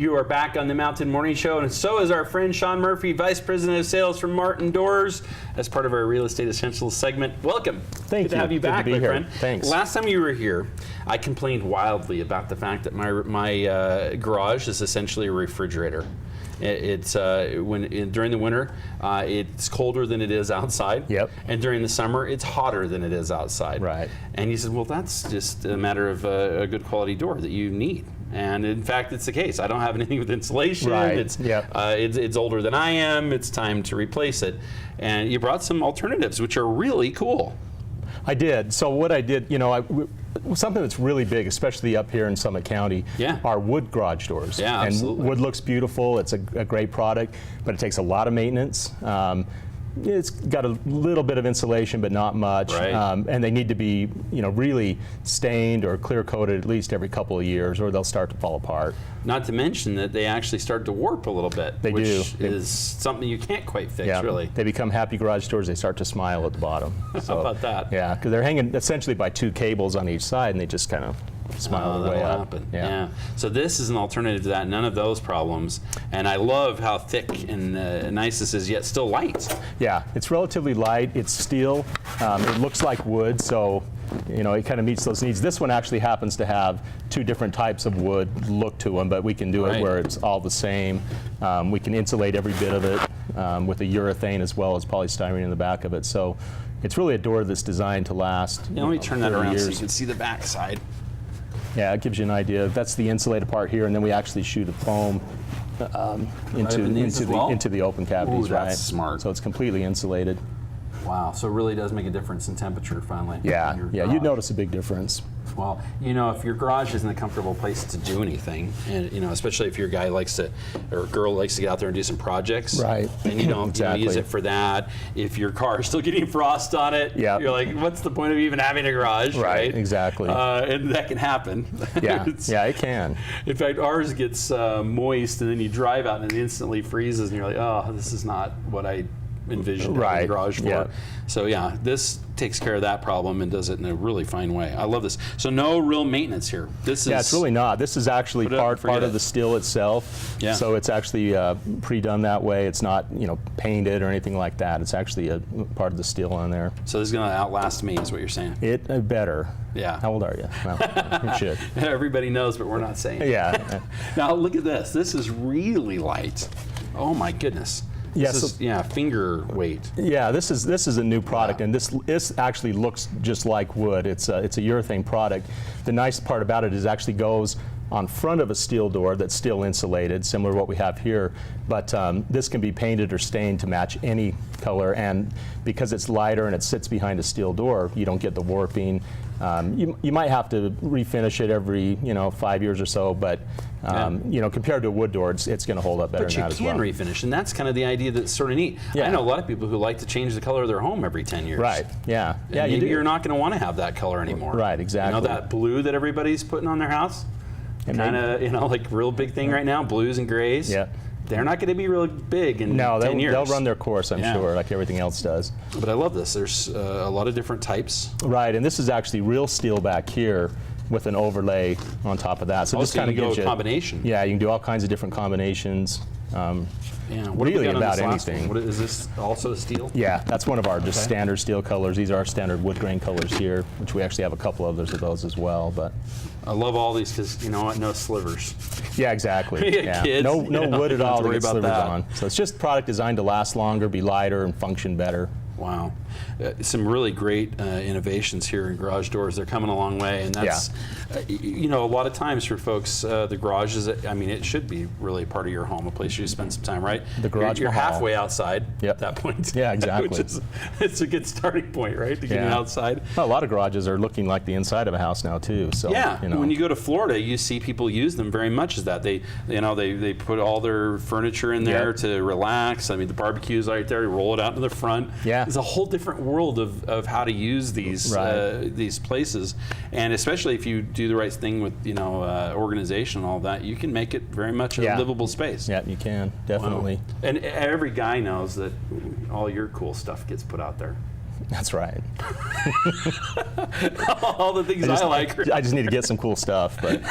You are back on the Mountain Morning Show, and so is our friend Sean Murphy, Vice President of Sales from Martin Doors, as part of our Real Estate Essentials segment. Welcome. Thank you. Good to have you back, my friend. Thanks. Last time you were here, I complained wildly about the fact that my garage is essentially a refrigerator. It's during the winter, it's colder than it is outside. Yep. And during the summer, it's hotter than it is outside. Right. And you said, well, that's just a matter of a good quality door that you need. And in fact, it's the case. I don't have anything with insulation. Right. It's older than I am. It's time to replace it. And you brought some alternatives, which are really cool. I did. So what I did, something that's really big, especially up here in Summit County, are wood garage doors. Yeah, and absolutely. Wood looks beautiful. It's a great product, but it takes a lot of maintenance. It's got a little bit of insulation, but not much. Right. And they need to be, really stained or clear coated at least every couple of years, or they'll start to fall apart. Not to mention that they actually start to warp a little bit, They which do. is something you can't quite fix, Yeah, really. they become happy garage doors. They start to smile at the bottom. So, How about that? Yeah, because they're hanging essentially by two cables on each side, and they just kind of smile their way that'll up. happen. Yeah. So this is an alternative to that. None of those problems. And I love how thick and nice this is, yet still light. Yeah, it's relatively light. It's steel. It looks like wood, so it kind of meets those needs. This one actually happens to have two different types of wood look to them, but we can do it where it's all the same. We can insulate every bit of it with a urethane as well as polystyrene in the back of it. So it's really a door that's designed to last. Let me turn that 30 around years. so you can see the back side. Yeah, it gives you an idea. That's the insulated part here, and then we actually shoot a foam into the open cavities. Ooh, that's smart. So it's completely insulated. Wow, so it really does make a difference in temperature finally. Yeah, in your yeah, garage. you'd notice a big difference. Well, if your garage isn't a comfortable place to do anything, and especially if your guy likes to, or girl likes to get out there and do some projects, right? And you don't Exactly. use it for that. If your car is still getting frost on it, you're like, what's the point of even having a garage, right? Exactly. And that can happen. Yeah, yeah, it can. In fact, ours gets moist, and then you drive out and it instantly freezes, and you're like, oh, this is not what I envisioned the garage for. Yeah. So yeah, this takes care of that problem and does it in a really fine way. I love this. So no real maintenance here. This is it's really not. This is actually part of the steel itself. Yeah. So it's actually pre-done that way. It's not painted or anything like that. It's actually a part of the steel on there. So this is going to outlast me, is what you're saying. It better. Yeah. How old are you? Well, you should. Everybody knows, but we're not saying. Yeah. Now look at this. This is really light. Oh my goodness. This is, finger weight. Yeah, this is a new product, and this actually looks just like wood. It's a urethane product. The nice part about it is it actually goes on front of a steel door that's still insulated, similar to what we have here. But this can be painted or stained to match any color, and because it's lighter and it sits behind a steel door, you don't get the warping. You might have to refinish it every 5 years or so, but compared to a wood door, it's going to hold up better than that as well. But you can refinish, and that's kind of the idea that's sort of neat. Yeah. I know a lot of people who like to change the color of their home every 10 years. Right. Yeah. And yeah. maybe you're not going to want to have that color anymore. Right. Exactly. That blue that everybody's putting on their house, kind of like real big thing right now. Blues and grays. Yeah. They're not going to be really big in 10 years. They'll run their course, I'm sure, like everything else does. But I love this. There's a lot of different types. Right, and this is actually real steel back here with an overlay on top of that. So this kind of gives you a combination. Yeah, you can do all kinds of different combinations. What really about anything. What is this also steel? Yeah, that's one of our just standard steel colors. These are our standard wood grain colors here, which we actually have a couple others of those as well. But I love all these because no slivers. Yeah, exactly. Yeah. Kids, no wood at all to get slivers that. on. So it's just product designed to last longer, be lighter, and function better. Wow. Some really great innovations here in garage doors. They're coming a long way, and that's, a lot of times for folks, the garage is, it should be really part of your home, a place you spend some time, right? The garage You're halfway outside at that point. Yeah, exactly. It's a good starting point, right, to get outside. Well, a lot of garages are looking like the inside of a house now, too. So, when you go to Florida, you see people use them very much as that. They put all their furniture in there to relax. The barbecue's right there. You roll it out to the front. Yeah. It's a whole different world of how to use these places, and especially if you do the right thing with organization and all that, you can make it very much a livable space. Yeah, you can definitely. Wow. And every guy knows that all your cool stuff gets put out there. That's right. All the things I like. I just need to get some cool stuff. But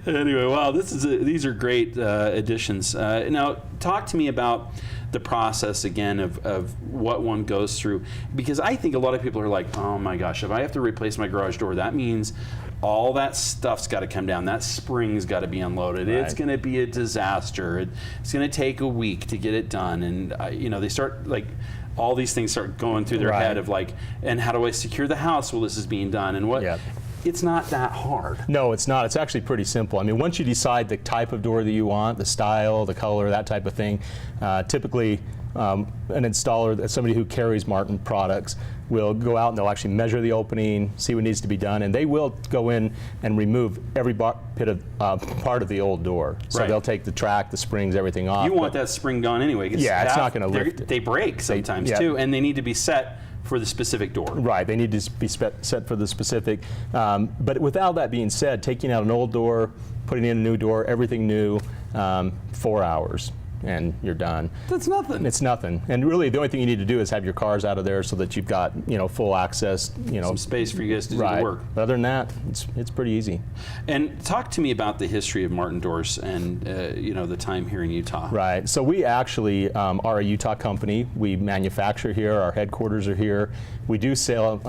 anyway, wow, these are great additions. Now, talk to me about the process again of what one goes through, because I think a lot of people are like, oh my gosh, if I have to replace my garage door, that means all that stuff's got to come down. That spring's got to be unloaded. Right. It's going to be a disaster. It's going to take a week to get it done. And you know, they start like, all these things start going through their head of like, and how do I secure the house while this is being done, and what? Yep. It's not that hard. No, it's not. It's actually pretty simple. I mean, once you decide the type of door that you want, the style, the color, that type of thing, typically an installer, somebody who carries Martin products, will go out and they'll actually measure the opening, see what needs to be done, and they will go in and remove every bit of part of the old door. So they'll take the track, the springs, everything off. You want that spring gone anyway. Yeah, it's not going to lift it. They break sometimes too, and they need to be set for the specific door. Right, they need to be set for the specific. But without that being said, taking out an old door, putting in a new door, everything new, 4 hours. And you're done. That's nothing. It's nothing. And really, the only thing you need to do is have your cars out of there so that you've got, you know, full access. You know, some space for you guys to do the work. But other than that, it's pretty easy. And talk to me about the history of Martin Doors and you know, the time here in Utah. Right. So we actually are a Utah company. We manufacture here. Our headquarters are here. We do sell,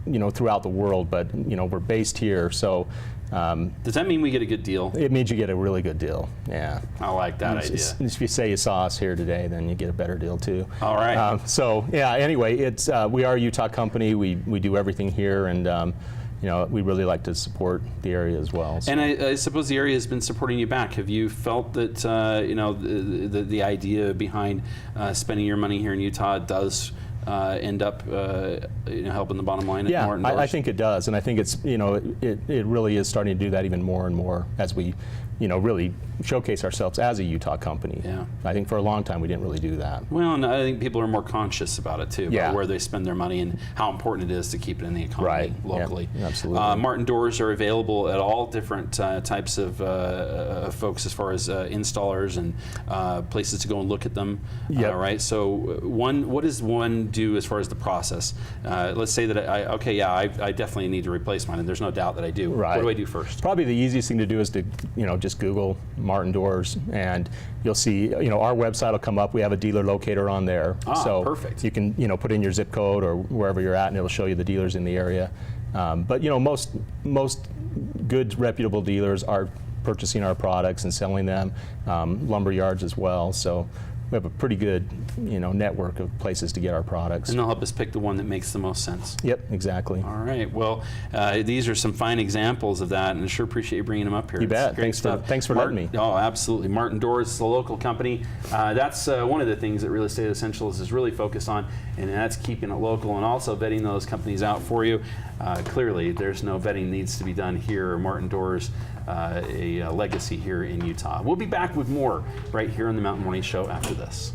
you know, throughout the world, but you know, we're based here. So. Does that mean we get a good deal? It means you get a really good deal, yeah. I like that idea. If you say you saw us here today, then you get a better deal too. All right. So yeah, anyway, it's we are a Utah company. We do everything here, and you know, we really like to support the area as well. So. And I suppose the area has been supporting you back. Have you felt that you know, the idea behind spending your money here in Utah does end up you know, helping the bottom line at Martin Doors? I think it does, and I think it's, you know, it really is starting to do that even more and more as we, you know, really showcase ourselves as a Utah company. Yeah. I think for a long time we didn't really do that. Well, and I think people are more conscious about it too, about where they spend their money and how important it is to keep it in the economy locally. Yep, absolutely. Martin Doors are available at all different types of folks as far as installers and places to go and look at them. Right. So what does one do as far as the process? Let's say that I definitely need to replace mine, and there's no doubt that I do. Right. What do I do first? Probably the easiest thing to do is to, you know, just Google Martin Doors, and you'll see, you know, our website will come up. We have a dealer locator on there. So perfect. You can, you know, put in your zip code or wherever you're at, and it'll show you the dealers in the area. But you know, most good reputable dealers are purchasing our products and selling them, lumber yards as well. So we have a pretty good, you know, network of places to get our products. And they'll help us pick the one that makes the most sense. Yep, exactly. All right. Well, these are some fine examples of that, and I sure appreciate you bringing them up here. You bet. Thanks for letting me. Oh, absolutely. Martin Doors is a local company. That's one of the things that Real Estate Essentials is really focused on, and that's keeping it local and also vetting those companies out for you. Clearly, there's no vetting needs to be done here. Martin Doors, a legacy here in Utah. We'll be back with more right here on the Mountain Morning Show after this.